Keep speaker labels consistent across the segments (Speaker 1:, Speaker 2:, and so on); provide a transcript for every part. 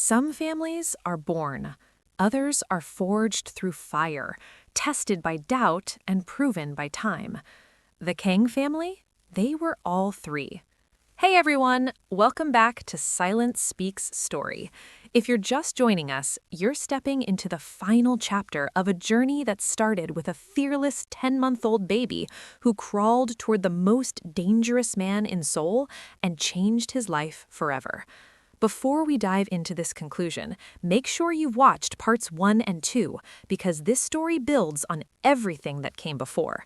Speaker 1: Some families are born, others are forged through fire, tested by doubt and proven by time. The Kang family? They were all three. Hey everyone, welcome back to Silence Speaks Story. If you're just joining us, you're stepping into the final chapter of a journey that started with a fearless 10-month-old baby who crawled toward the most dangerous man in Seoul and changed his life forever. Before we dive into this conclusion, make sure you've watched parts 1 and 2 because this story builds on everything that came before.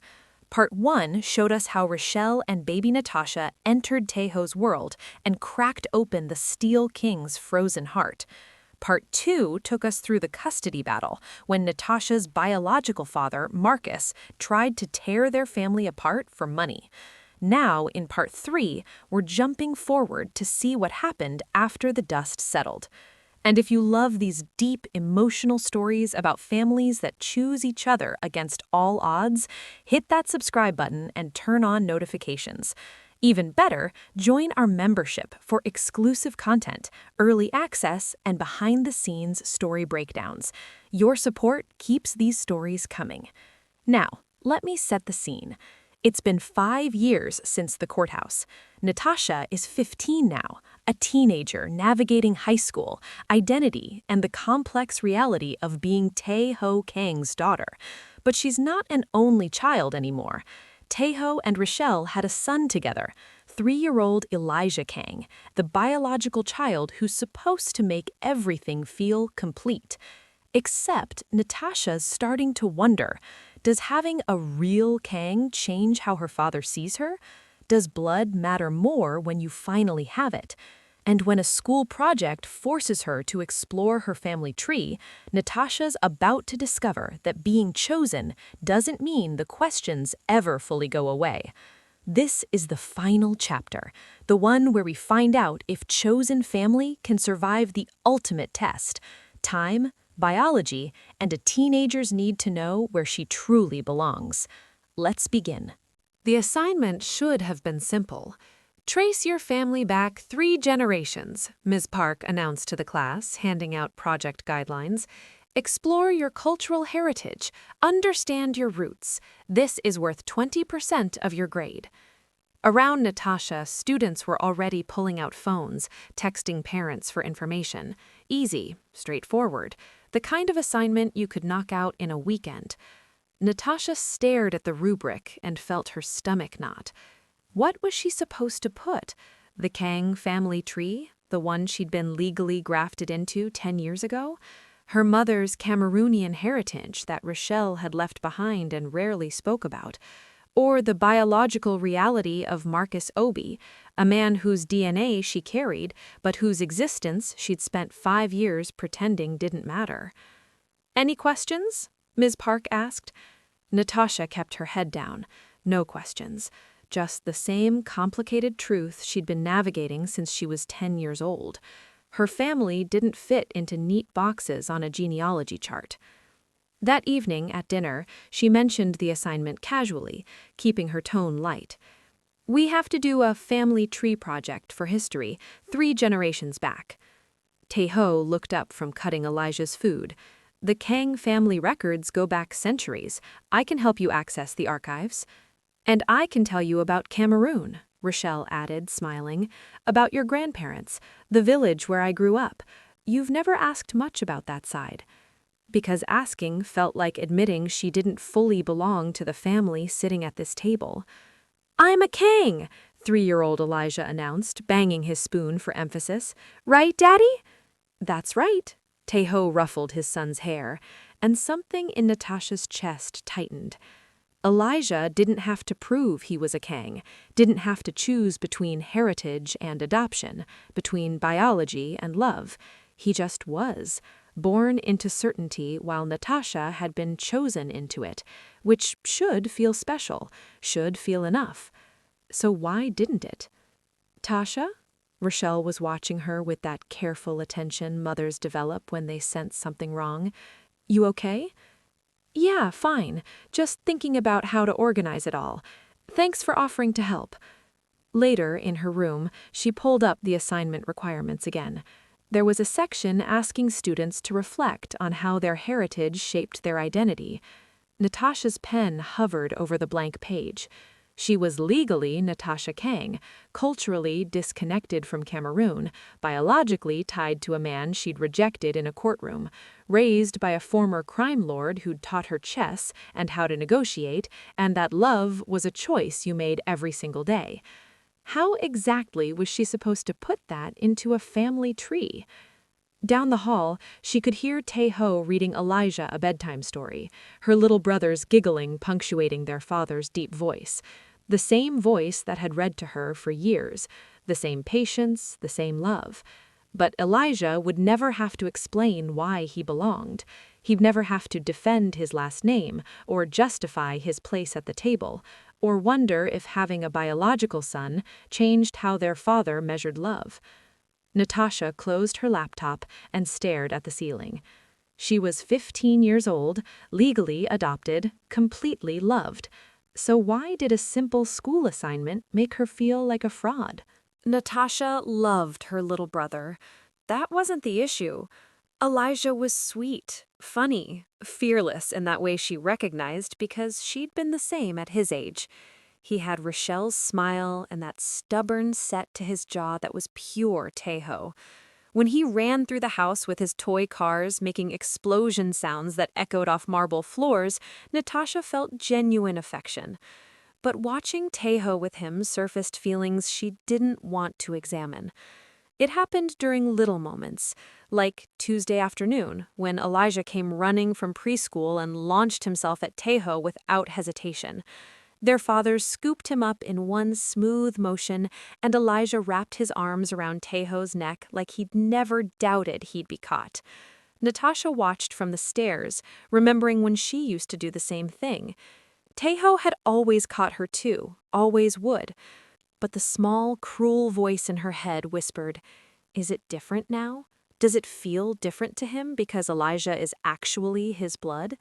Speaker 1: Part 1 showed us how Rochelle and baby Natasha entered Tae-ho's world and cracked open the Steel King's frozen heart. Part 2 took us through the custody battle when Natasha's biological father, Marcus, tried to tear their family apart for money. Now, in Part 3, we're jumping forward to see what happened after the dust settled. And if you love these deep, emotional stories about families that choose each other against all odds, hit that subscribe button and turn on notifications. Even better, join our membership for exclusive content, early access, and behind-the-scenes story breakdowns. Your support keeps these stories coming. Now, let me set the scene. It's been 5 years since the courthouse. Natasha is 15 now, a teenager navigating high school, identity, and the complex reality of being Tae-ho Kang's daughter. But she's not an only child anymore. Tae-ho and Rochelle had a son together, 3-year-old Elijah Kang, the biological child who's supposed to make everything feel complete. Except Natasha's starting to wonder, does having a real Kang change how her father sees her? Does blood matter more when you finally have it? And when a school project forces her to explore her family tree, Natasha's about to discover that being chosen doesn't mean the questions ever fully go away. This is the final chapter, the one where we find out if chosen family can survive the ultimate test: time, biology, and a teenager's need to know where she truly belongs. Let's begin. The assignment should have been simple. Trace your family back 3 generations, Ms. Park announced to the class, handing out project guidelines. Explore your cultural heritage. Understand your roots. This is worth 20% of your grade. Around Natasha, students were already pulling out phones, texting parents for information. Easy, straightforward, the kind of assignment you could knock out in a weekend. Natasha stared at the rubric and felt her stomach knot. What was she supposed to put? The Kang family tree? The one she'd been legally grafted into 10 years ago? Her mother's Cameroonian heritage that Rochelle had left behind and rarely spoke about? Or the biological reality of Marcus Obi, a man whose DNA she carried, but whose existence she'd spent 5 years pretending didn't matter. Any questions? Ms. Park asked. Natasha kept her head down. No questions. Just the same complicated truth she'd been navigating since she was 10 years old. Her family didn't fit into neat boxes on a genealogy chart. That evening at dinner, she mentioned the assignment casually, keeping her tone light. We have to do a family tree project for history, 3 generations back. Tae-ho looked up from cutting Elijah's food. The Kang family records go back centuries. I can help you access the archives. And I can tell you about Cameroon, Rochelle added, smiling. About your grandparents, the village where I grew up. You've never asked much about that side. Because asking felt like admitting she didn't fully belong to the family sitting at this table. I'm a Kang, 3-year-old Elijah announced, banging his spoon for emphasis. Right, Daddy? That's right. Tae-ho ruffled his son's hair, and something in Natasha's chest tightened. Elijah didn't have to prove he was a Kang, didn't have to choose between heritage and adoption, between biology and love. He just was. Born into certainty while Natasha had been chosen into it, which should feel special, should feel enough. So why didn't it? Tasha? Rochelle was watching her with that careful attention mothers develop when they sense something wrong. You okay? Yeah, fine. Just thinking about how to organize it all. Thanks for offering to help. Later, in her room, she pulled up the assignment requirements again. There was a section asking students to reflect on how their heritage shaped their identity. Natasha's pen hovered over the blank page. She was legally Natasha Kang, culturally disconnected from Cameroon, biologically tied to a man she'd rejected in a courtroom, raised by a former crime lord who'd taught her chess and how to negotiate, and that love was a choice you made every single day. How exactly was she supposed to put that into a family tree? Down the hall, she could hear Tae-ho reading Elijah a bedtime story, her little brothers giggling, punctuating their father's deep voice. The same voice that had read to her for years, the same patience, the same love. But Elijah would never have to explain why he belonged. He'd never have to defend his last name, or justify his place at the table, or wonder if having a biological son changed how their father measured love. Natasha closed her laptop and stared at the ceiling. She was 15 years old, legally adopted, completely loved. So why did a simple school assignment make her feel like a fraud? Natasha loved her little brother. That wasn't the issue. Elijah was sweet, funny, fearless in that way she recognized because she'd been the same at his age. He had Rochelle's smile and that stubborn set to his jaw that was pure Tae-ho. When he ran through the house with his toy cars, making explosion sounds that echoed off marble floors, Natasha felt genuine affection. But watching Tae-ho with him surfaced feelings she didn't want to examine. It happened during little moments, like Tuesday afternoon, when Elijah came running from preschool and launched himself at Tae-ho without hesitation. Their father scooped him up in one smooth motion, and Elijah wrapped his arms around Tae-ho's neck like he'd never doubted he'd be caught. Natasha watched from the stairs, remembering when she used to do the same thing. Tae-ho had always caught her too, always would. But the small, cruel voice in her head whispered, "Is it different now? Does it feel different to him because Elijah is actually his blood?"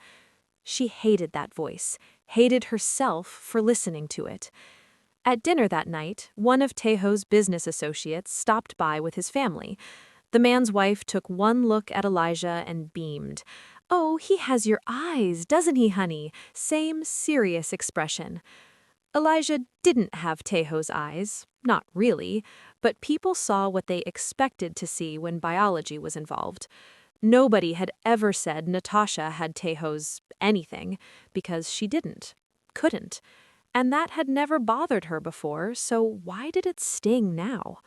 Speaker 1: She hated that voice, hated herself for listening to it. At dinner that night, one of Tae-ho's business associates stopped by with his family. The man's wife took one look at Elijah and beamed. "Oh, he has your eyes, doesn't he, honey?" Same serious expression. Elijah didn't have Tae-ho's eyes, not really, but people saw what they expected to see when biology was involved. Nobody had ever said Natasha had Tae-ho's anything, because she didn't, couldn't. And that had never bothered her before, so why did it sting now?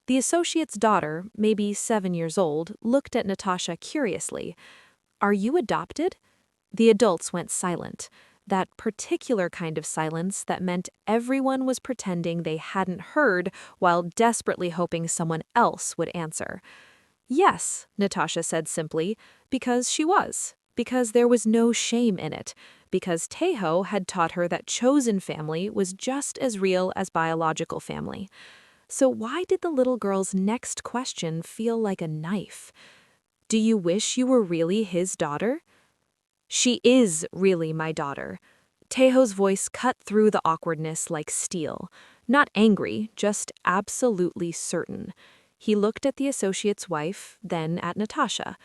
Speaker 1: The associate's daughter, maybe 7 years old, looked at Natasha curiously. "Are you adopted?" The adults went silent, that particular kind of silence that meant everyone was pretending they hadn't heard while desperately hoping someone else would answer. "Yes," Natasha said simply, because she was, because there was no shame in it, because Tae-ho had taught her that chosen family was just as real as biological family. So why did the little girl's next question feel like a knife? "Do you wish you were really his daughter?" "She is really my daughter." Tae-ho's voice cut through the awkwardness like steel. Not angry, just absolutely certain. He looked at the associate's wife, then at Natasha.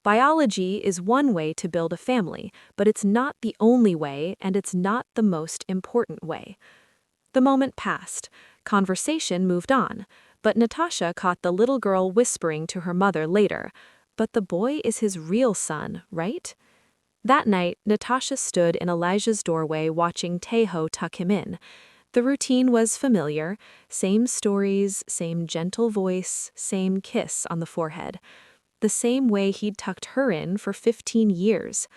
Speaker 1: Biology is one way to build a family, but it's not the only way, and it's not the most important way. The moment passed. Conversation moved on, but Natasha caught the little girl whispering to her mother later, "But the boy is his real son, right?" That night, Natasha stood in Elijah's doorway watching Tae-ho tuck him in. The routine was familiar, same stories, same gentle voice, same kiss on the forehead. The same way he'd tucked her in for 15 years.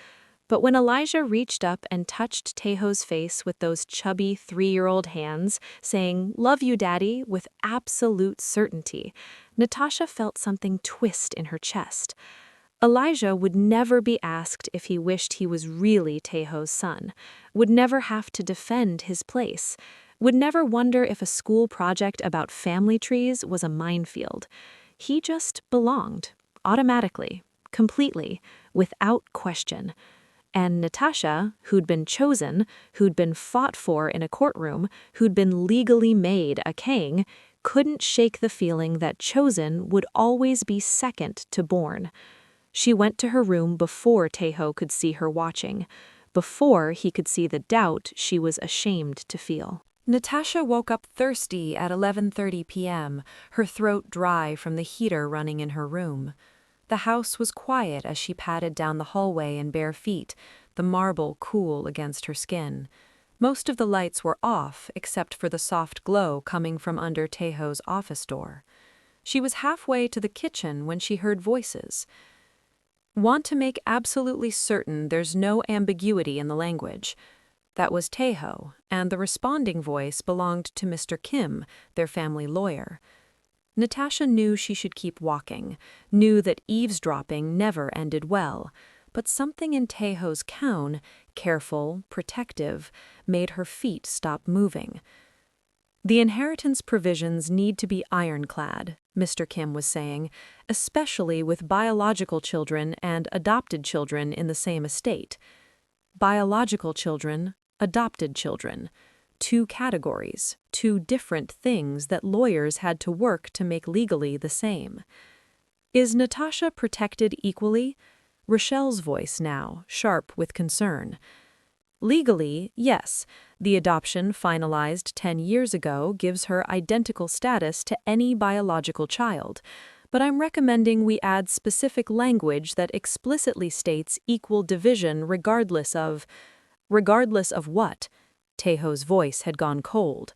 Speaker 1: But when Elijah reached up and touched Tae-ho's face with those chubby 3-year-old hands, saying, "Love you, Daddy," with absolute certainty, Natasha felt something twist in her chest. Elijah would never be asked if he wished he was really Tae-ho's son, would never have to defend his place, would never wonder if a school project about family trees was a minefield. He just belonged, automatically, completely, without question. And Natasha, who'd been chosen, who'd been fought for in a courtroom, who'd been legally made a Kang, couldn't shake the feeling that chosen would always be second to born. She went to her room before Tae-ho could see her watching, before he could see the doubt she was ashamed to feel. Natasha woke up thirsty at 11:30 p.m., her throat dry from the heater running in her room. The house was quiet as she padded down the hallway in bare feet, the marble cool against her skin. Most of the lights were off except for the soft glow coming from under Tae-ho's office door. She was halfway to the kitchen when she heard voices. Want to make absolutely certain there's no ambiguity in the language. That was Tae-ho, and the responding voice belonged to Mr. Kim, their family lawyer. Natasha knew she should keep walking, knew that eavesdropping never ended well, but something in Tae-ho's tone, careful, protective, made her feet stop moving. The inheritance provisions need to be ironclad, Mr. Kim was saying, especially with biological children and adopted children in the same estate. Biological children, adopted children. Two categories, two different things that lawyers had to work to make legally the same. Is Natasha protected equally? Rochelle's voice now, sharp with concern. Legally, yes. The adoption finalized 10 years ago gives her identical status to any biological child. But I'm recommending we add specific language that explicitly states equal division regardless of what? Tae-ho's voice had gone cold.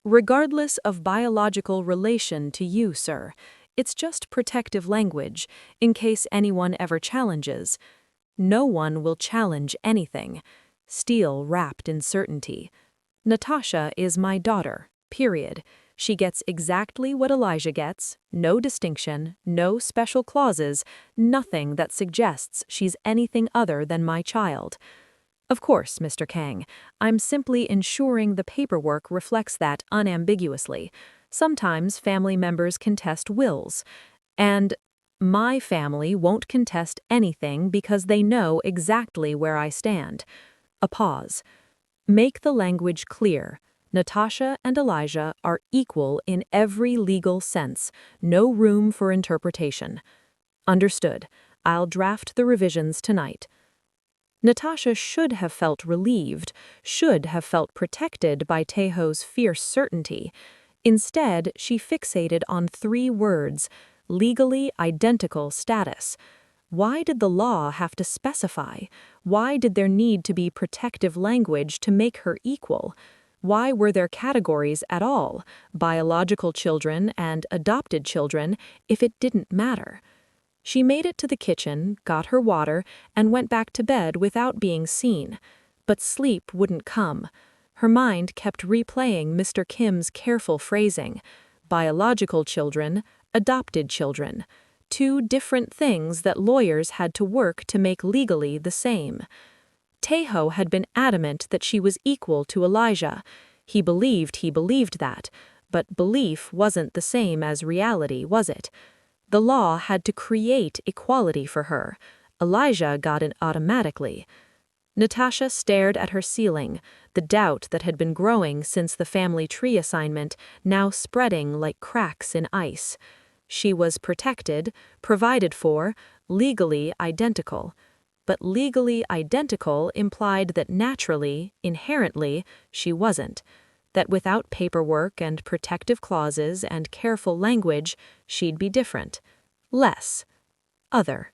Speaker 1: Regardless of biological relation to you, sir. It's just protective language, in case anyone ever challenges. No one will challenge anything. Steel wrapped in certainty. Natasha is my daughter, period. She gets exactly what Elijah gets, no distinction, no special clauses, nothing that suggests she's anything other than my child. Of course, Mr. Kang, I'm simply ensuring the paperwork reflects that unambiguously. Sometimes family members contest wills, and my family won't contest anything because they know exactly where I stand. A pause. Make the language clear. Natasha and Elijah are equal in every legal sense, no room for interpretation. Understood. I'll draft the revisions tonight. Natasha should have felt relieved, should have felt protected by Tae-ho's fierce certainty. Instead, she fixated on 3 words, legally identical status. Why did the law have to specify? Why did there need to be protective language to make her equal? Why were there categories at all, biological children and adopted children, if it didn't matter? She made it to the kitchen, got her water, and went back to bed without being seen. But sleep wouldn't come. Her mind kept replaying Mr. Kim's careful phrasing. Biological children, adopted children. 2 different things that lawyers had to work to make legally the same. Tae-ho had been adamant that she was equal to Elijah. He believed that, but belief wasn't the same as reality, was it? The law had to create equality for her. Elijah got it automatically. Natasha stared at her ceiling, the doubt that had been growing since the family tree assignment now spreading like cracks in ice. She was protected, provided for, legally identical. But legally identical implied that naturally, inherently, she wasn't. That without paperwork and protective clauses and careful language, she'd be different. Less. Other.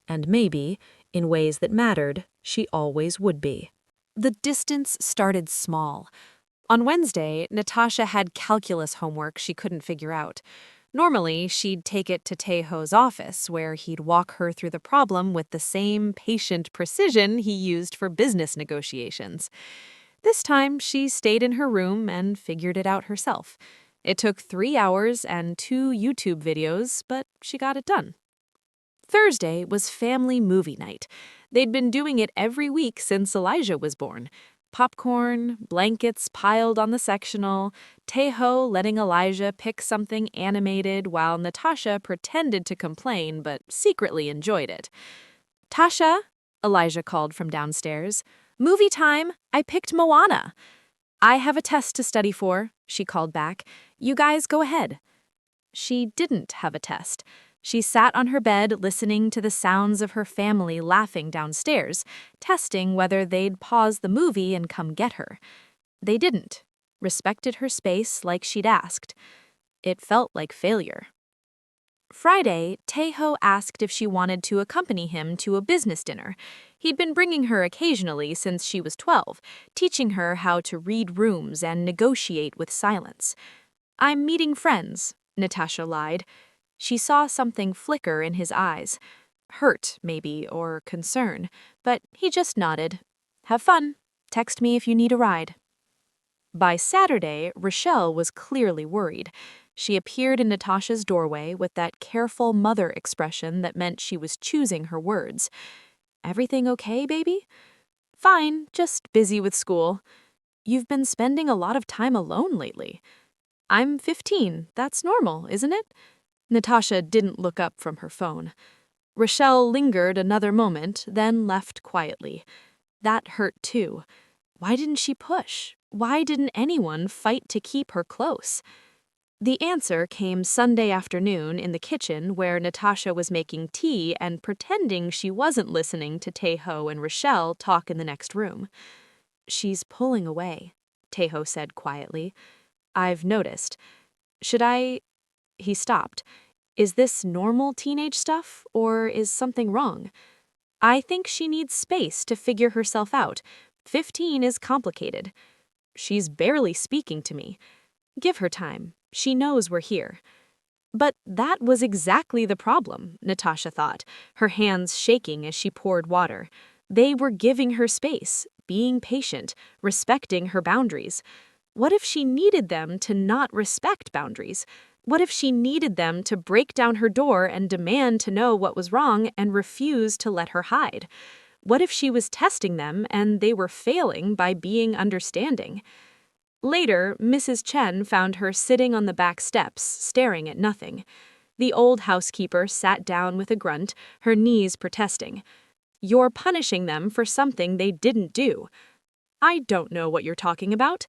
Speaker 1: And maybe, in ways that mattered, she always would be. The distance started small. On Wednesday, Natasha had calculus homework she couldn't figure out. Normally, she'd take it to Tae-ho's office, where he'd walk her through the problem with the same patient precision he used for business negotiations. This time, she stayed in her room and figured it out herself. It took 3 hours and 2 YouTube videos, but she got it done. Thursday was family movie night. They'd been doing it every week since Elijah was born. Popcorn, blankets piled on the sectional, Tae-ho letting Elijah pick something animated while Natasha pretended to complain but secretly enjoyed it. "Tasha," Elijah called from downstairs. "Movie time! I picked Moana." "I have a test to study for," she called back. "You guys go ahead." She didn't have a test. She sat on her bed listening to the sounds of her family laughing downstairs, testing whether they'd pause the movie and come get her. They didn't. Respected her space like she'd asked. It felt like failure. Friday, Tae-ho asked if she wanted to accompany him to a business dinner. He'd been bringing her occasionally since she was 12, teaching her how to read rooms and negotiate with silence. "I'm meeting friends," Natasha lied. She saw something flicker in his eyes. Hurt, maybe, or concern, but he just nodded. "Have fun. Text me if you need a ride." By Saturday, Rochelle was clearly worried. She appeared in Natasha's doorway with that careful mother expression that meant she was choosing her words. "Everything okay, baby?" "Fine, just busy with school." "You've been spending a lot of time alone lately." "I'm 15. That's normal, isn't it?" Natasha didn't look up from her phone. Rochelle lingered another moment, then left quietly. That hurt too. Why didn't she push? Why didn't anyone fight to keep her close? The answer came Sunday afternoon in the kitchen where Natasha was making tea and pretending she wasn't listening to Tae-ho and Rochelle talk in the next room. "She's pulling away," Tae-ho said quietly. "I've noticed. Should I—" He stopped. "Is this normal teenage stuff, or is something wrong?" "I think she needs space to figure herself out. 15 is complicated." "She's barely speaking to me." "Give her time. She knows we're here." But that was exactly the problem, Natasha thought, her hands shaking as she poured water. They were giving her space, being patient, respecting her boundaries. What if she needed them to not respect boundaries? What if she needed them to break down her door and demand to know what was wrong and refuse to let her hide? What if she was testing them and they were failing by being understanding? Later, Mrs. Chen found her sitting on the back steps, staring at nothing. The old housekeeper sat down with a grunt, her knees protesting. "You're punishing them for something they didn't do." "I don't know what you're talking about."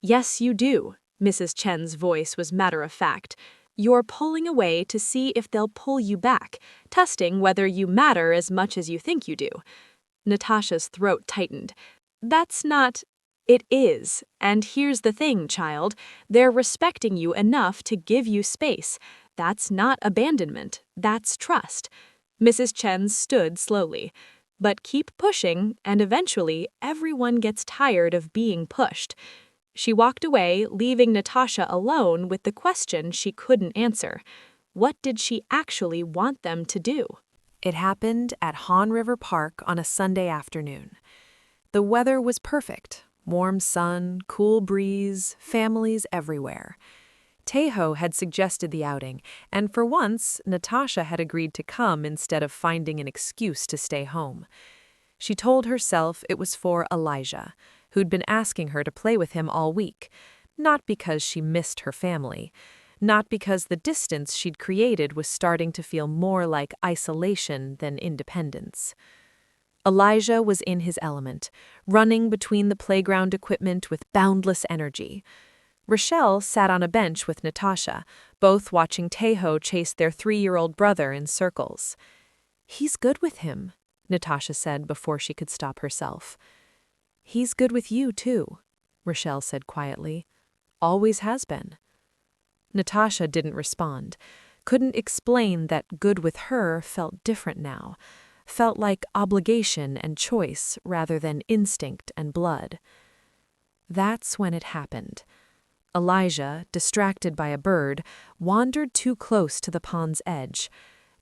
Speaker 1: "Yes, you do." Mrs. Chen's voice was matter-of-fact. "You're pulling away to see if they'll pull you back, testing whether you matter as much as you think you do." Natasha's throat tightened. "That's not—" "It is. And here's the thing, child. They're respecting you enough to give you space. That's not abandonment. That's trust." Mrs. Chen stood slowly. "But keep pushing, and eventually everyone gets tired of being pushed." She walked away, leaving Natasha alone with the question she couldn't answer. What did she actually want them to do? It happened at Han River Park on a Sunday afternoon. The weather was perfect. Warm sun, cool breeze, families everywhere. Tae-ho had suggested the outing, and for once, Natasha had agreed to come instead of finding an excuse to stay home. She told herself it was for Elijah, who'd been asking her to play with him all week, not because she missed her family, not because the distance she'd created was starting to feel more like isolation than independence. Elijah was in his element, running between the playground equipment with boundless energy. Rochelle sat on a bench with Natasha, both watching Tae-ho chase their 3-year-old brother in circles. "He's good with him," Natasha said before she could stop herself. "He's good with you, too," Rochelle said quietly. "Always has been." Natasha didn't respond, couldn't explain that good with her felt different now. Felt like obligation and choice rather than instinct and blood. That's when it happened. Elijah, distracted by a bird, wandered too close to the pond's edge.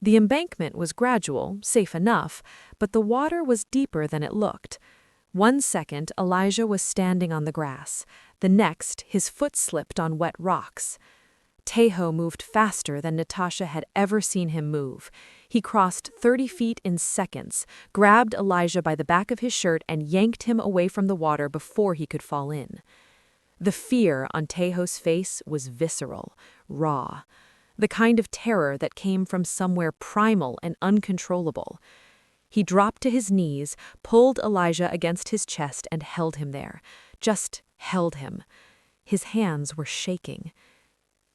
Speaker 1: The embankment was gradual, safe enough, but the water was deeper than it looked. One second, Elijah was standing on the grass. The next, his foot slipped on wet rocks. Tae-ho moved faster than Natasha had ever seen him move. He crossed 30 feet in seconds, grabbed Elijah by the back of his shirt and yanked him away from the water before he could fall in. The fear on Tae-ho's face was visceral, raw, the kind of terror that came from somewhere primal and uncontrollable. He dropped to his knees, pulled Elijah against his chest and held him there. Just held him. His hands were shaking.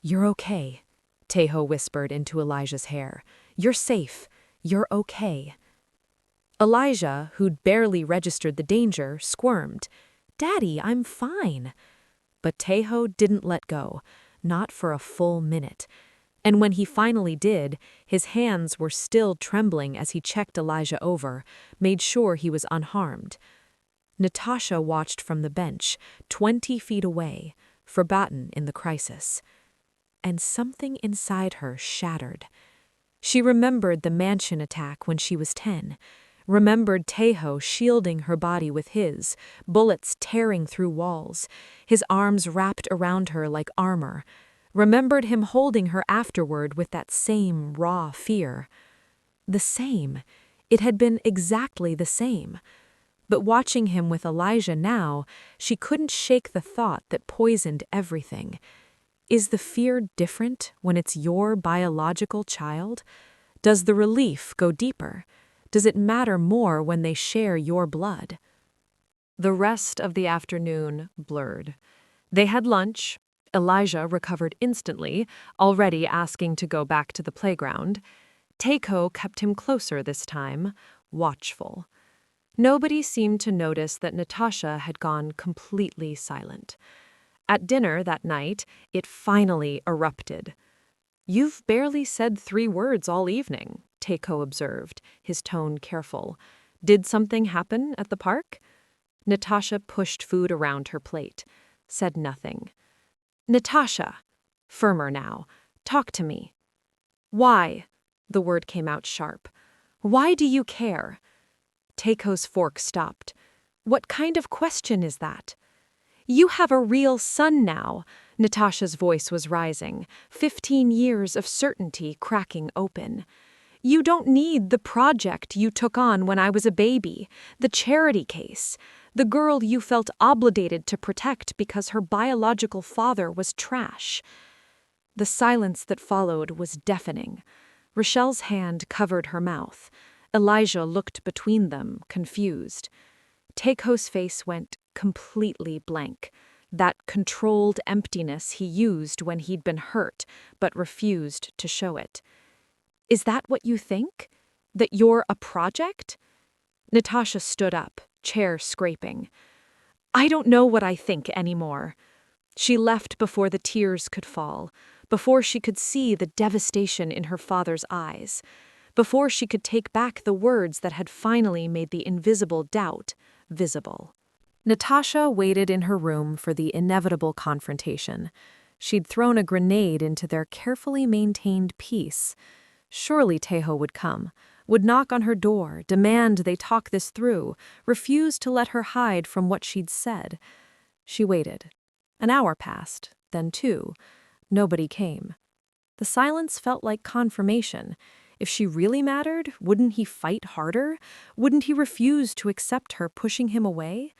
Speaker 1: "You're okay," Tae-ho whispered into Elijah's hair. "You're safe. You're okay." Elijah, who'd barely registered the danger, squirmed. "Daddy, I'm fine." But Tae-ho didn't let go, not for a full minute. And when he finally did, his hands were still trembling as he checked Elijah over, made sure he was unharmed. Natasha watched from the bench, 20 feet away, forgotten in the crisis. And something inside her shattered. She remembered the mansion attack when she was 10, remembered Tae-ho shielding her body with his, bullets tearing through walls, his arms wrapped around her like armor, remembered him holding her afterward with that same raw fear. The same. It had been exactly the same. But watching him with Elijah now, she couldn't shake the thought that poisoned everything. Is the fear different when it's your biological child? Does the relief go deeper? Does it matter more when they share your blood? The rest of the afternoon blurred. They had lunch. Elijah recovered instantly, already asking to go back to the playground. Tae-ho kept him closer this time, watchful. Nobody seemed to notice that Natasha had gone completely silent. At dinner that night, it finally erupted. "You've barely said 3 words all evening," Tae-ho observed, his tone careful. "Did something happen at the park?" Natasha pushed food around her plate, said nothing. "Natasha," firmer now, "talk to me." "Why?" The word came out sharp. "Why do you care?" Tae-ho's fork stopped. "What kind of question is that?" "You have a real son now." Natasha's voice was rising, 15 years of certainty cracking open. "You don't need the project you took on when I was a baby, the charity case, the girl you felt obligated to protect because her biological father was trash." The silence that followed was deafening. Rochelle's hand covered her mouth. Elijah looked between them, confused. Tae-ho's face went completely blank, that controlled emptiness he used when he'd been hurt but refused to show it. "Is that what you think? That you're a project?" Natasha stood up, chair scraping. "I don't know what I think anymore." She left before the tears could fall, before she could see the devastation in her father's eyes, before she could take back the words that had finally made the invisible doubt visible. Natasha waited in her room for the inevitable confrontation. She'd thrown a grenade into their carefully maintained peace. Surely Tae-ho would come, would knock on her door, demand they talk this through, refuse to let her hide from what she'd said. She waited. An hour passed, then 2. Nobody came. The silence felt like confirmation. If she really mattered, wouldn't he fight harder? Wouldn't he refuse to accept her pushing him away?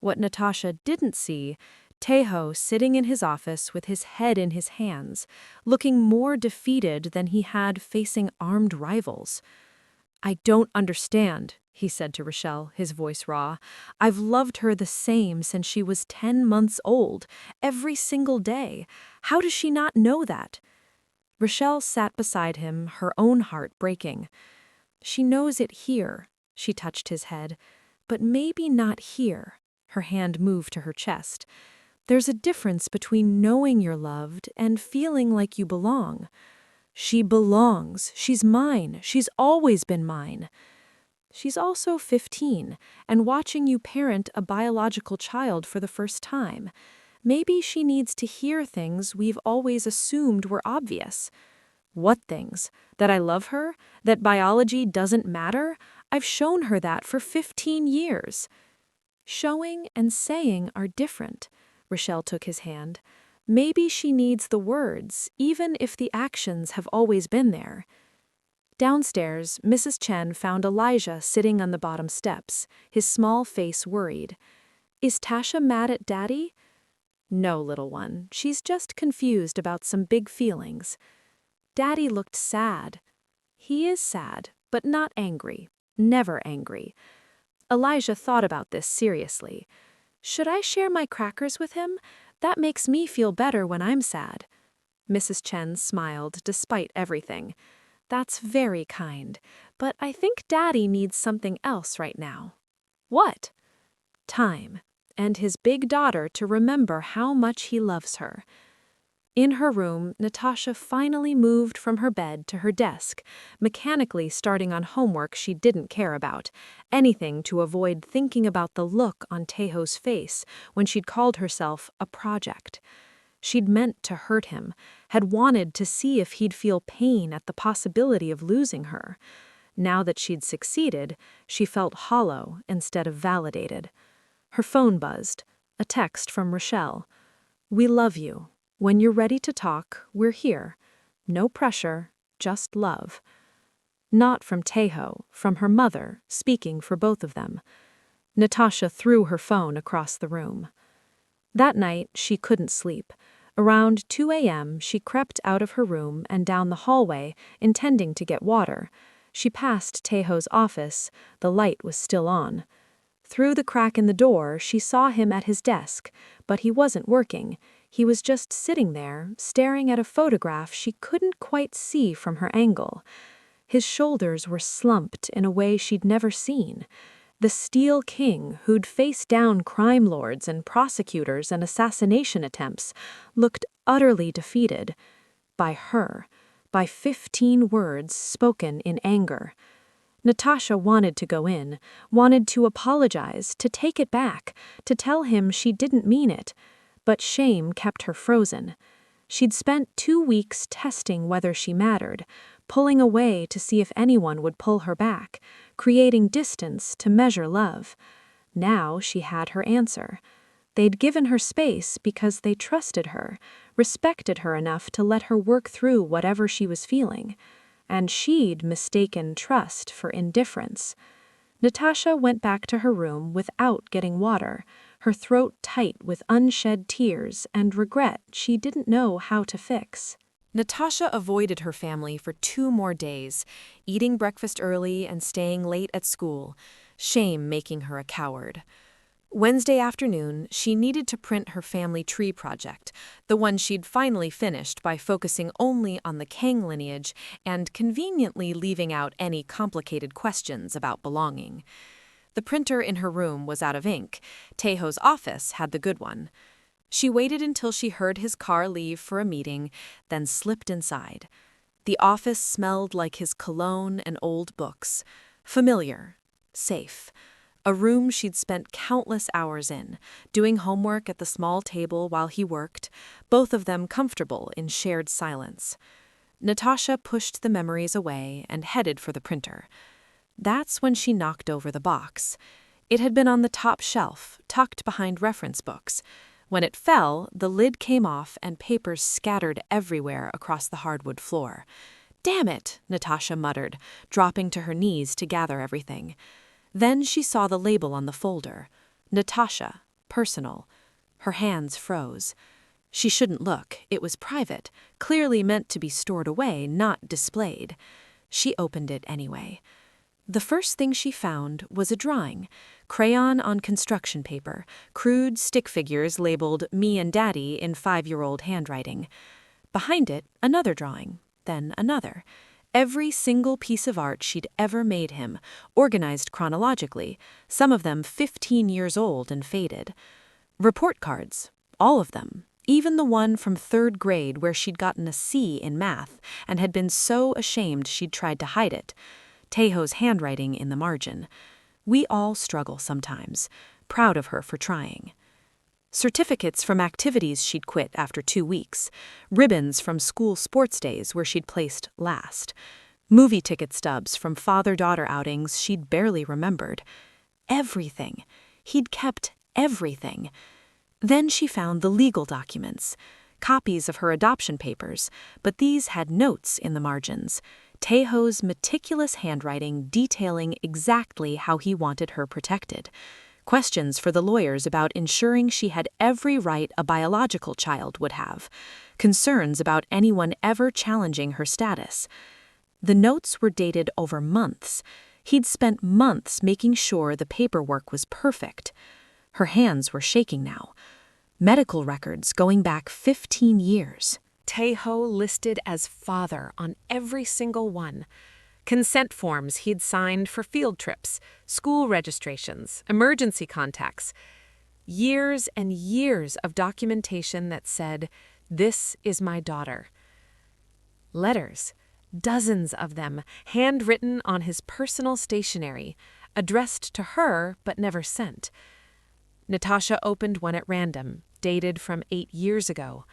Speaker 1: What Natasha didn't see, Tae-ho sitting in his office with his head in his hands, looking more defeated than he had facing armed rivals. "I don't understand," he said to Rochelle, his voice raw. "I've loved her the same since she was 10 months old, every single day. How does she not know that?" Rochelle sat beside him, her own heart breaking. "She knows it here," she touched his head, "but maybe not here." Her hand moved to her chest. "There's a difference between knowing you're loved and feeling like you belong. She belongs. She's mine. She's always been mine." She's also 15 and watching you parent a biological child for the first time. Maybe she needs to hear things we've always assumed were obvious. What things? That I love her? That biology doesn't matter? I've shown her that for 15 years. Showing and saying are different. Rochelle took his hand. Maybe she needs the words, even if the actions have always been there. Downstairs, Mrs. Chen found Elijah sitting on the bottom steps, his small face worried. "Is Tasha mad at Daddy?" "No, little one. She's just confused about some big feelings." Daddy looked sad. "He is sad, but not angry. Never angry." Elijah thought about this seriously. "Should I share my crackers with him? That makes me feel better when I'm sad. Mrs. Chen smiled despite everything. That's very kind, but I think Daddy needs something else right now. What? Time, and his big daughter to remember how much he loves her. In her room, Natasha finally moved from her bed to her desk, mechanically starting on homework she didn't care about, anything to avoid thinking about the look on Tae-ho's face when she'd called herself a project. She'd meant to hurt him, had wanted to see if he'd feel pain at the possibility of losing her. Now that she'd succeeded, she felt hollow instead of validated. Her phone buzzed, a text from Rochelle. "We love you. When you're ready to talk, we're here. No pressure, just love." Not from Tae-ho, from her mother, speaking for both of them. Natasha threw her phone across the room. That night, she couldn't sleep. Around 2 a.m., she crept out of her room and down the hallway, intending to get water. She passed Tae-ho's office. The light was still on. Through the crack in the door, she saw him at his desk, but he wasn't working. He was just sitting there, staring at a photograph she couldn't quite see from her angle. His shoulders were slumped in a way she'd never seen. The Steel King, who'd faced down crime lords and prosecutors and assassination attempts, looked utterly defeated. By her. By 15 words spoken in anger. Natasha wanted to go in, wanted to apologize, to take it back, to tell him she didn't mean it. But shame kept her frozen. She'd spent 2 weeks testing whether she mattered, pulling away to see if anyone would pull her back, creating distance to measure love. Now she had her answer. They'd given her space because they trusted her, respected her enough to let her work through whatever she was feeling. And she'd mistaken trust for indifference. Natasha went back to her room without getting water, her throat tight with unshed tears and regret she didn't know how to fix. Natasha avoided her family for 2 more days, eating breakfast early and staying late at school, shame making her a coward. Wednesday afternoon, she needed to print her family tree project, the one she'd finally finished by focusing only on the Kang lineage and conveniently leaving out any complicated questions about belonging. The printer in her room was out of ink. Tae-ho's office had the good one. She waited until she heard his car leave for a meeting, then slipped inside. The office smelled like his cologne and old books. Familiar. Safe. A room she'd spent countless hours in, doing homework at the small table while he worked, both of them comfortable in shared silence. Natasha pushed the memories away and headed for the printer. That's when she knocked over the box. It had been on the top shelf, tucked behind reference books. When it fell, the lid came off and papers scattered everywhere across the hardwood floor. "Damn it," Natasha muttered, dropping to her knees to gather everything. Then she saw the label on the folder. Natasha, personal. Her hands froze. She shouldn't look, it was private, clearly meant to be stored away, not displayed. She opened it anyway. The first thing she found was a drawing, crayon on construction paper, crude stick figures labeled "Me and Daddy" in 5-year-old handwriting. Behind it, another drawing, then another. Every single piece of art she'd ever made him, organized chronologically, some of them 15 years old and faded. Report cards, all of them, even the one from 3rd grade where she'd gotten a C in math and had been so ashamed she'd tried to hide it. Tae-ho's handwriting in the margin. We all struggle sometimes, proud of her for trying. Certificates from activities she'd quit after 2 weeks, ribbons from school sports days where she'd placed last, movie ticket stubs from father-daughter outings she'd barely remembered. Everything. He'd kept everything. Then she found the legal documents, copies of her adoption papers, but these had notes in the margins. Tae-ho's meticulous handwriting detailing exactly how he wanted her protected. Questions for the lawyers about ensuring she had every right a biological child would have. Concerns about anyone ever challenging her status. The notes were dated over months. He'd spent months making sure the paperwork was perfect. Her hands were shaking now. medical records going back 15 years. Tae-ho listed as father on every single one. Consent forms he'd signed for field trips, school registrations, emergency contacts. Years and years of documentation that said, "This is my daughter." Letters, dozens of them, handwritten on his personal stationery, addressed to her but never sent. Natasha opened one at random, dated from 8 years ago.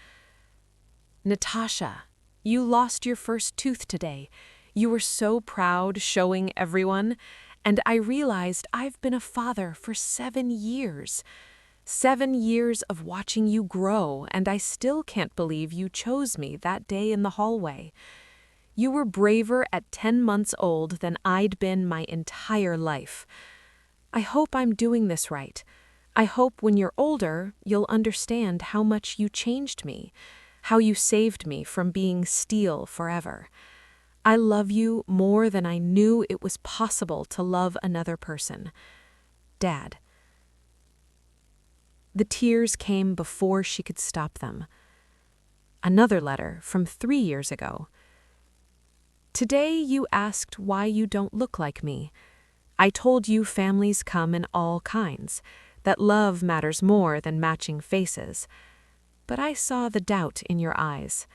Speaker 1: "Natasha, you lost your first tooth today. You were so proud, showing everyone, and I realized I've been a father for 7 years. 7 years of watching you grow, and I still can't believe you chose me that day in the hallway. You were braver at 10 months old than I'd been my entire life. I hope I'm doing this right. I hope when you're older, you'll understand how much you changed me, how you saved me from being steel forever. I love you more than I knew it was possible to love another person. Dad." The tears came before she could stop them. Another letter from 3 years ago. "Today you asked why you don't look like me. I told you families come in all kinds, that love matters more than matching faces. But I saw the doubt in your eyes.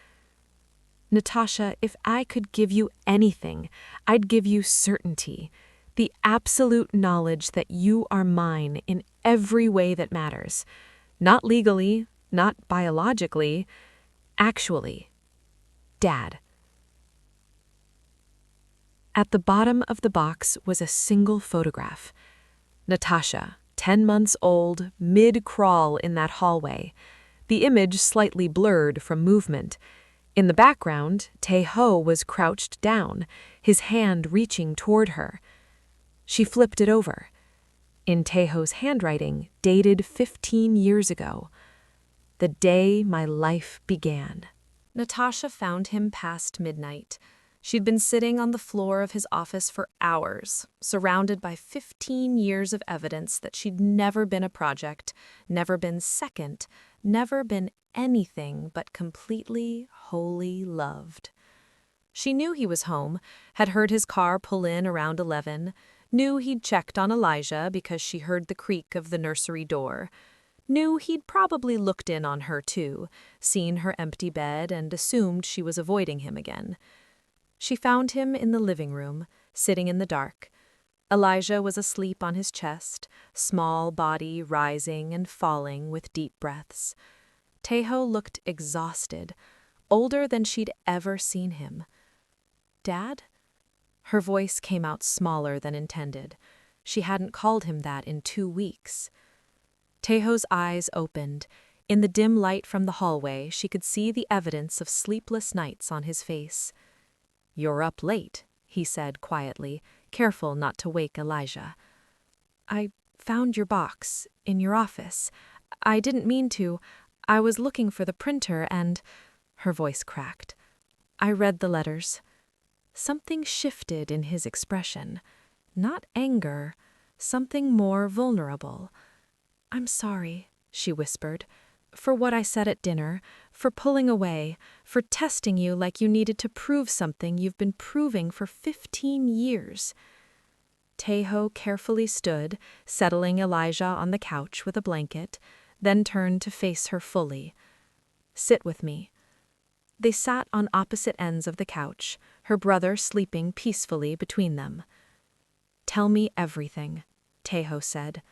Speaker 1: Natasha, if I could give you anything, I'd give you certainty, the absolute knowledge that you are mine in every way that matters. Not legally, not biologically, actually. Dad." At the bottom of the box was a single photograph. Natasha, 10 months old, mid-crawl in that hallway, the image slightly blurred from movement. In the background, Tae-ho was crouched down, his hand reaching toward her. She flipped it over. In Tae-ho's handwriting, dated 15 years ago. "The day my life began." Natasha found him past midnight. She'd been sitting on the floor of his office for hours, surrounded by 15 years of evidence that she'd never been a project, never been second, never been anything but completely, wholly loved. She knew he was home, had heard his car pull in around 11, knew he'd checked on Elijah because she heard the creak of the nursery door, knew he'd probably looked in on her too, seen her empty bed and assumed she was avoiding him again. She found him in the living room, sitting in the dark. Elijah was asleep on his chest, small body rising and falling with deep breaths. Tae-ho looked exhausted, older than she'd ever seen him. "Dad?" Her voice came out smaller than intended. She hadn't called him that in 2 weeks. Tae-ho's eyes opened. In the dim light from the hallway, she could see the evidence of sleepless nights on his face. "You're up late," he said quietly, careful not to wake Elijah. "I found your box in your office. I didn't mean to. I was looking for the printer and—" her voice cracked. "I read the letters." Something shifted in his expression. Not anger, something more vulnerable. "I'm sorry," she whispered, "for what I said at dinner, for pulling away, for testing you like you needed to prove something you've been proving for 15 years. Tae-ho carefully stood, settling Elijah on the couch with a blanket, then turned to face her fully. "Sit with me." They sat on opposite ends of the couch, her brother sleeping peacefully between them. "Tell me everything," Tae-ho said.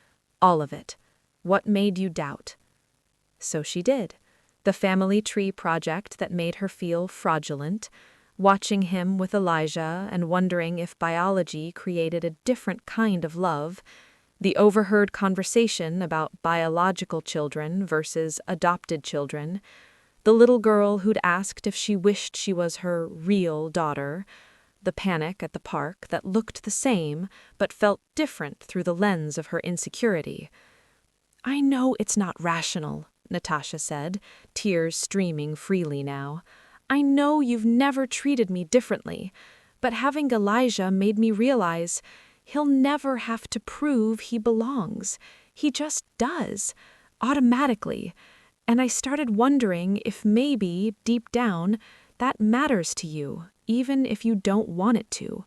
Speaker 1: "All of it. What made you doubt?" So she did. The family tree project that made her feel fraudulent, watching him with Elijah and wondering if biology created a different kind of love, the overheard conversation about biological children versus adopted children, the little girl who'd asked if she wished she was her real daughter, the panic at the park that looked the same but felt different through the lens of her insecurity. "I know it's not rational," Natasha said, tears streaming freely now. "I know you've never treated me differently, but having Elijah made me realize he'll never have to prove he belongs. He just does, automatically. And I started wondering if maybe, deep down, that matters to you, even if you don't want it to.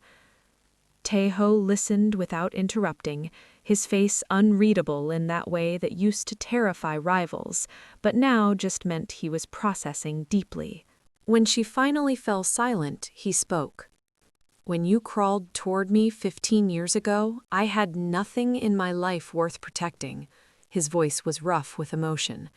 Speaker 1: Tae-ho listened without interrupting, his face unreadable in that way that used to terrify rivals, but now just meant he was processing deeply. When she finally fell silent, he spoke. When you crawled toward me 15 years ago, I had nothing in my life worth protecting. His voice was rough with emotion.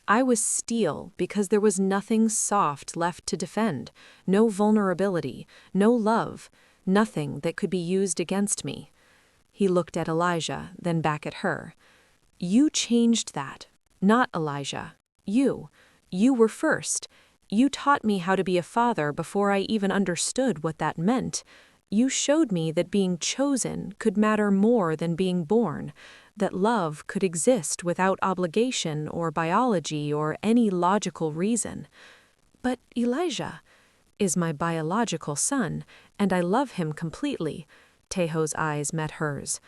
Speaker 1: I was steel because there was nothing soft left to defend, no vulnerability, no love, nothing that could be used against me. He looked at Elijah, then back at her. You changed that, not Elijah. You. You were first. You taught me how to be a father before I even understood what that meant. You showed me that being chosen could matter more than being born, that love could exist without obligation or biology or any logical reason. But Elijah is my biological son, and I love him completely. Tae-ho's eyes met hers.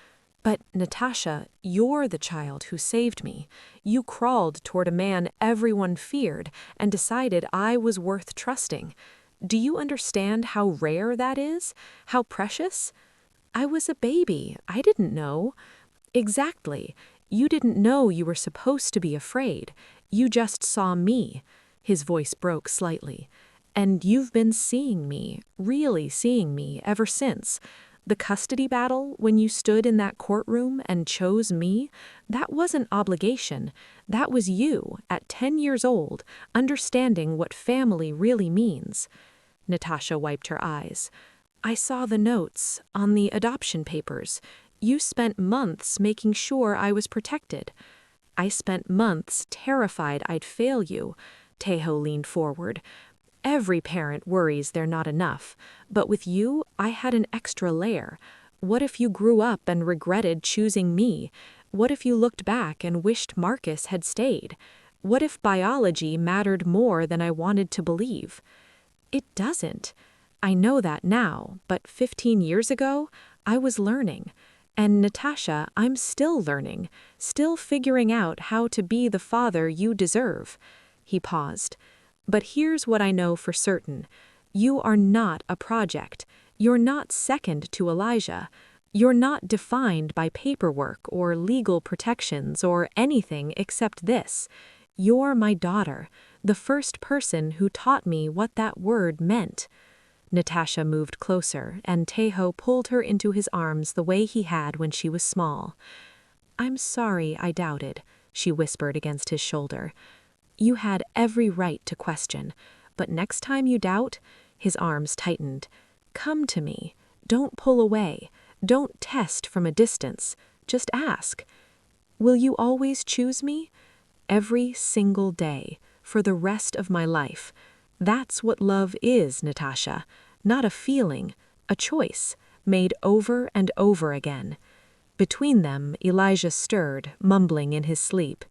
Speaker 1: But, Natasha, you're the child who saved me. You crawled toward a man everyone feared and decided I was worth trusting. Do you understand how rare that is? How precious? I was a baby. I didn't know. Exactly. You didn't know you were supposed to be afraid. You just saw me. His voice broke slightly. And you've been seeing me, really seeing me, ever since. The custody battle, when you stood in that courtroom and chose me, that wasn't obligation. That was you, at 10 years old, understanding what family really means. Natasha wiped her eyes. I saw the notes, on the adoption papers. You spent months making sure I was protected. I spent months terrified I'd fail you. Tae-ho leaned forward. Every parent worries they're not enough, but with you, I had an extra layer. What if you grew up and regretted choosing me? What if you looked back and wished Marcus had stayed? What if biology mattered more than I wanted to believe? It doesn't. I know that now, but 15 years ago, I was learning. And Natasha, I'm still learning, still figuring out how to be the father you deserve. He paused. But here's what I know for certain. You are not a project. You're not second to Elijah. You're not defined by paperwork or legal protections or anything except this. You're my daughter, the first person who taught me what that word meant. Natasha moved closer, and Tae-ho pulled her into his arms the way he had when she was small. I'm sorry I doubted, she whispered against his shoulder. You had every right to question, but next time you doubt, his arms tightened. Come to me. Don't pull away. Don't test from a distance. Just ask. Will you always choose me? Every single day, for the rest of my life. That's what love is, Natasha. Not a feeling, a choice, made over and over again. Between them, Elijah stirred, mumbling in his sleep.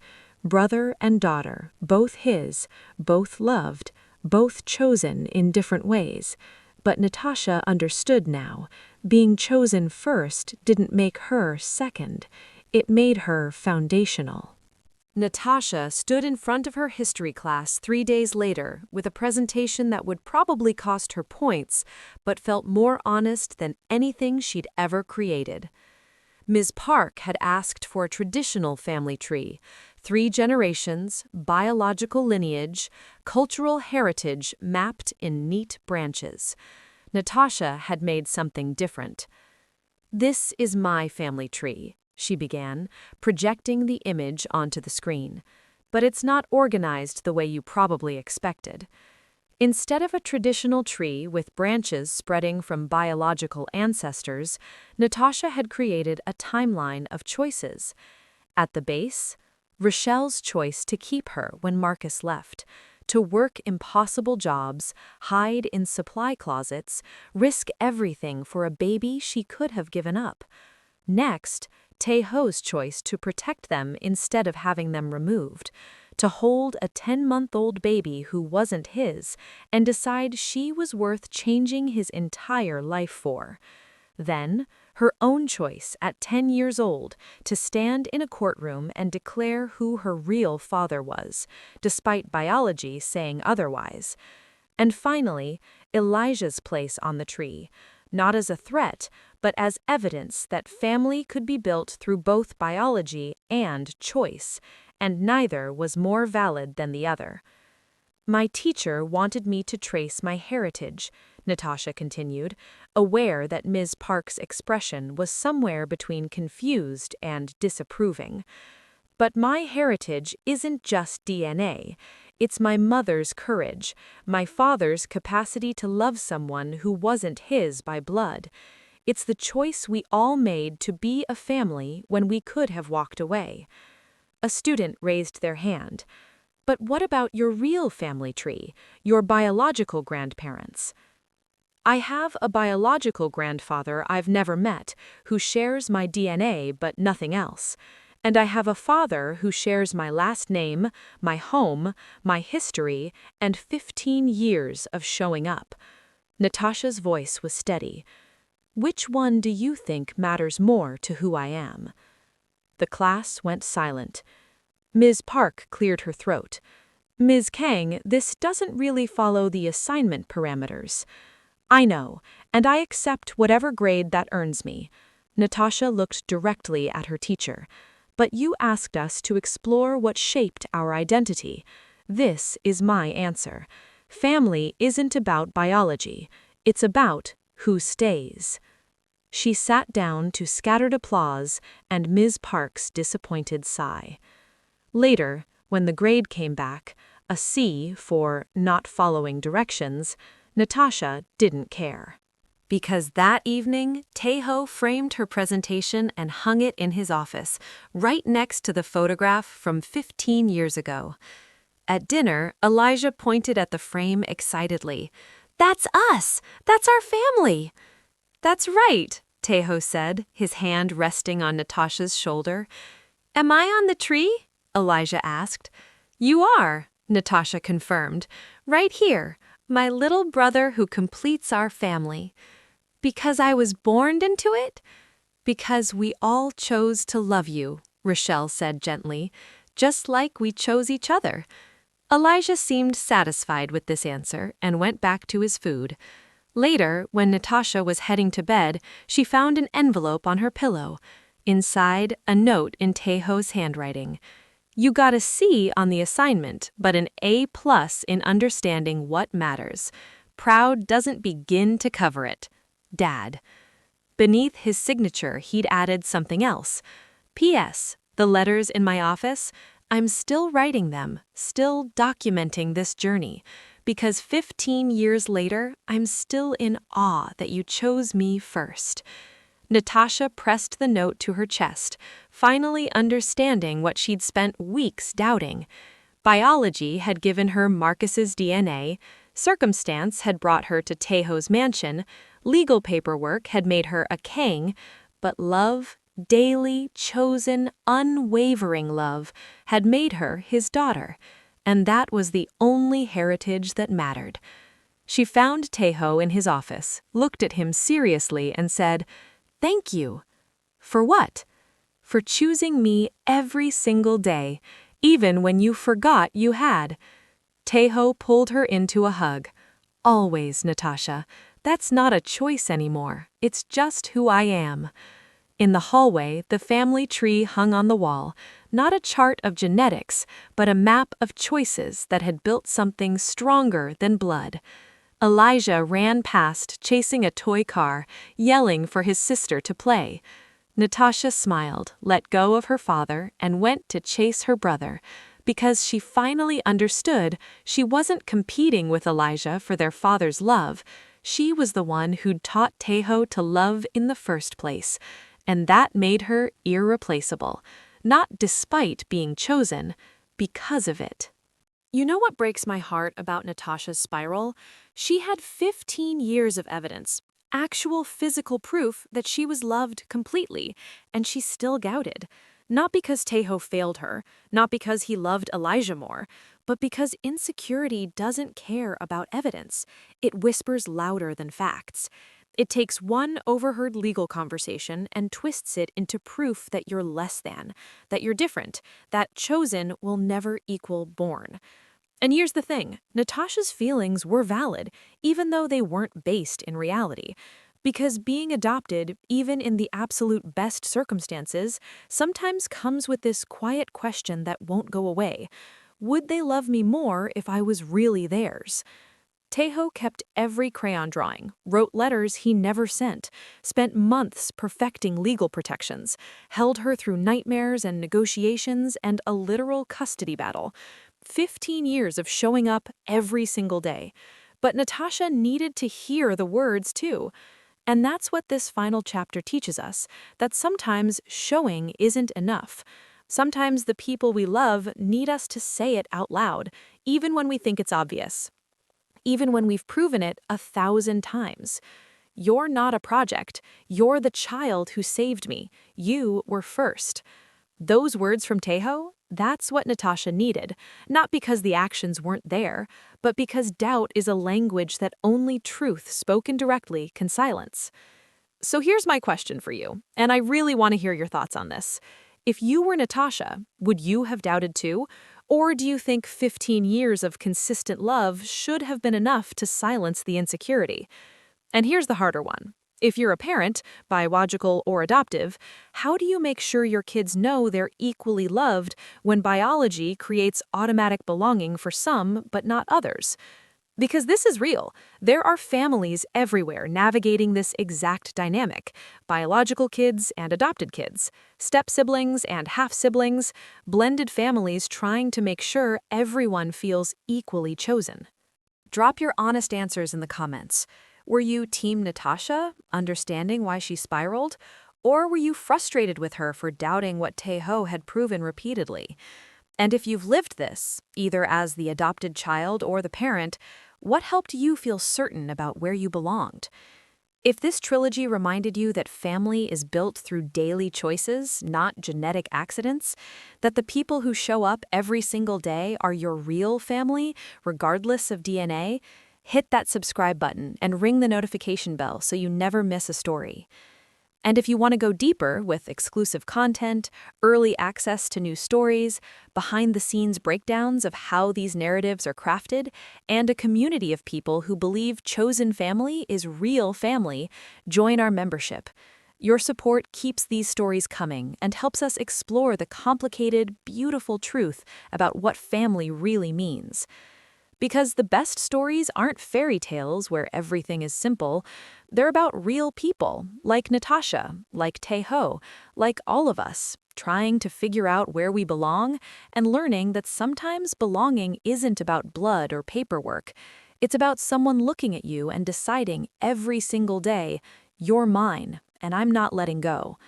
Speaker 1: Brother and daughter, both his, both loved, both chosen in different ways. But Natasha understood now. Being chosen first didn't make her second. It made her foundational. Natasha stood in front of her history class 3 days later with a presentation that would probably cost her points, but felt more honest than anything she'd ever created. Ms. Park had asked for a traditional family tree, 3 generations, biological lineage, cultural heritage mapped in neat branches. Natasha had made something different. This is my family tree, she began, projecting the image onto the screen. But it's not organized the way you probably expected. Instead of a traditional tree with branches spreading from biological ancestors, Natasha had created a timeline of choices. At the base, Rochelle's choice to keep her when Marcus left, to work impossible jobs, hide in supply closets, risk everything for a baby she could have given up. Next, Tae-ho's choice to protect them instead of having them removed, to hold a 10-month-old baby who wasn't his and decide she was worth changing his entire life for. Then, her own choice at 10 years old to stand in a courtroom and declare who her real father was, despite biology saying otherwise. And finally, Elijah's place on the tree, not as a threat, but as evidence that family could be built through both biology and choice, and neither was more valid than the other. My teacher wanted me to trace my heritage, Natasha continued, aware that Ms. Park's expression was somewhere between confused and disapproving. But my heritage isn't just DNA. It's my mother's courage, my father's capacity to love someone who wasn't his by blood. It's the choice we all made to be a family when we could have walked away. A student raised their hand. But what about your real family tree, your biological grandparents? I have a biological grandfather I've never met, who shares my DNA but nothing else. And I have a father who shares my last name, my home, my history, and 15 years of showing up. Natasha's voice was steady. Which one do you think matters more to who I am? The class went silent. Ms. Park cleared her throat. Ms. Kang, this doesn't really follow the assignment parameters. I know, and I accept whatever grade that earns me. Natasha looked directly at her teacher. But you asked us to explore what shaped our identity. This is my answer. Family isn't about biology. It's about who stays. She sat down to scattered applause and Ms. Park's disappointed sigh. Later, when the grade came back, a C for not following directions, Natasha didn't care. Because that evening, Tae-ho framed her presentation and hung it in his office, right next to the photograph from 15 years ago. At dinner, Elijah pointed at the frame excitedly. "That's us! That's our family!" "That's right," Tae-ho said, his hand resting on Natasha's shoulder. "Am I on the tree?" Elijah asked. "You are," Natasha confirmed. "Right here, my little brother who completes our family. Because I was born into it? Because we all chose to love you," Rochelle said gently, "just like we chose each other." Elijah seemed satisfied with this answer and went back to his food. Later, when Natasha was heading to bed, she found an envelope on her pillow. Inside, a note in Tae-ho's handwriting. "You got a C on the assignment, but an A+ in understanding what matters. Proud doesn't begin to cover it. Dad." Beneath his signature, he'd added something else. "P.S. The letters in my office, I'm still writing them, still documenting this journey, because 15 years later, I'm still in awe that you chose me first." Natasha pressed the note to her chest, finally understanding what she'd spent weeks doubting. Biology had given her Marcus's DNA, circumstance had brought her to Tae-ho's mansion, legal paperwork had made her a Kang, but love, daily, chosen, unwavering love, had made her his daughter, and that was the only heritage that mattered. She found Tae-ho in his office, looked at him seriously and said, "Thank you." "For what?" "For choosing me every single day, even when you forgot you had." Tae-ho pulled her into a hug. "Always, Natasha. That's not a choice anymore. It's just who I am." In the hallway, the family tree hung on the wall, not a chart of genetics, but a map of choices that had built something stronger than blood. Elijah ran past, chasing a toy car, yelling for his sister to play. Natasha smiled, let go of her father, and went to chase her brother, because she finally understood she wasn't competing with Elijah for their father's love. She was the one who'd taught Tae-ho to love in the first place, and that made her irreplaceable, not despite being chosen, because of it. You know what breaks my heart about Natasha's spiral? She had 15 years of evidence, actual physical proof that she was loved completely, and she still doubted. Not because Tae-ho failed her, not because he loved Elijah more, but because insecurity doesn't care about evidence. It whispers louder than facts. It takes one overheard legal conversation and twists it into proof that you're less than, that you're different, that chosen will never equal born. And here's the thing, Natasha's feelings were valid, even though they weren't based in reality. Because being adopted, even in the absolute best circumstances, sometimes comes with this quiet question that won't go away. Would they love me more if I was really theirs? Tae-ho kept every crayon drawing, wrote letters he never sent, spent months perfecting legal protections, held her through nightmares and negotiations and a literal custody battle. 15 years of showing up every single day. But Natasha needed to hear the words too. And that's what this final chapter teaches us, that sometimes showing isn't enough. Sometimes the people we love need us to say it out loud, even when we think it's obvious. Even when we've proven it 1,000 times. You're not a project. You're the child who saved me. You were first. Those words from Tae-ho, that's what Natasha needed, not because the actions weren't there, but because doubt is a language that only truth spoken directly can silence. So here's my question for you, and I really want to hear your thoughts on this. If you were Natasha, would you have doubted too? Or do you think 15 years of consistent love should have been enough to silence the insecurity? And here's the harder one. If you're a parent, biological or adoptive, how do you make sure your kids know they're equally loved when biology creates automatic belonging for some but not others? Because this is real. There are families everywhere navigating this exact dynamic. Biological kids and adopted kids, step-siblings and half-siblings, blended families trying to make sure everyone feels equally chosen. Drop your honest answers in the comments. Were you Team Natasha, understanding why she spiraled? Or were you frustrated with her for doubting what Tae-ho had proven repeatedly? And if you've lived this, either as the adopted child or the parent, what helped you feel certain about where you belonged? If this trilogy reminded you that family is built through daily choices, not genetic accidents, that the people who show up every single day are your real family, regardless of DNA, hit that subscribe button and ring the notification bell so you never miss a story. And if you want to go deeper with exclusive content, early access to new stories, behind-the-scenes breakdowns of how these narratives are crafted, and a community of people who believe chosen family is real family, join our membership. Your support keeps these stories coming and helps us explore the complicated, beautiful truth about what family really means. Because the best stories aren't fairy tales where everything is simple. They're about real people, like Natasha, like Tae-ho, like all of us, trying to figure out where we belong and learning that sometimes belonging isn't about blood or paperwork. It's about someone looking at you and deciding every single day, you're mine, and I'm not letting go.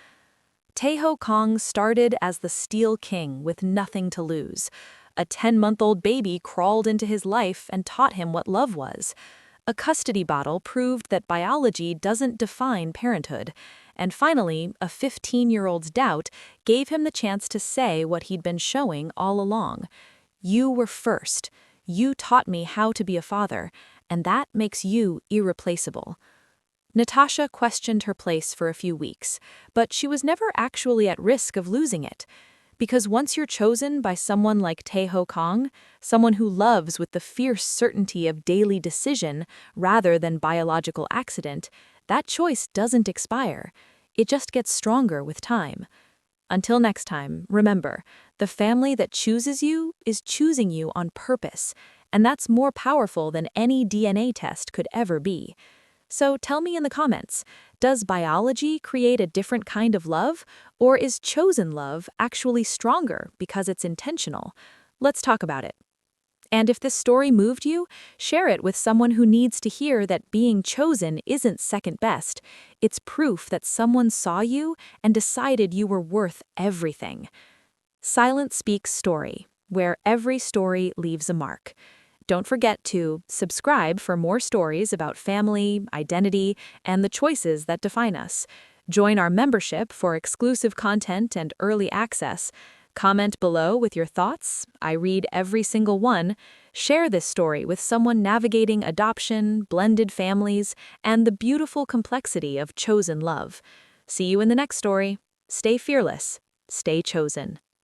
Speaker 1: Tae-ho Kang started as the Steel King with nothing to lose. A 10-month-old baby crawled into his life and taught him what love was. A custody battle proved that biology doesn't define parenthood. And finally, a 15-year-old's doubt gave him the chance to say what he'd been showing all along. You were first. You taught me how to be a father, and that makes you irreplaceable. Natasha questioned her place for a few weeks, but she was never actually at risk of losing it. Because once you're chosen by someone like Tae-ho Kang, someone who loves with the fierce certainty of daily decision rather than biological accident, that choice doesn't expire. It just gets stronger with time. Until next time, remember, the family that chooses you is choosing you on purpose, and that's more powerful than any DNA test could ever be. So tell me in the comments, does biology create a different kind of love, or is chosen love actually stronger because it's intentional? Let's talk about it. And if this story moved you, share it with someone who needs to hear that being chosen isn't second best. It's proof that someone saw you and decided you were worth everything. Silent Speaks Story, where every story leaves a mark. Don't forget to subscribe for more stories about family, identity, and the choices that define us. Join our membership for exclusive content and early access. Comment below with your thoughts. I read every single one. Share this story with someone navigating adoption, blended families, and the beautiful complexity of chosen love. See you in the next story. Stay fearless. Stay chosen.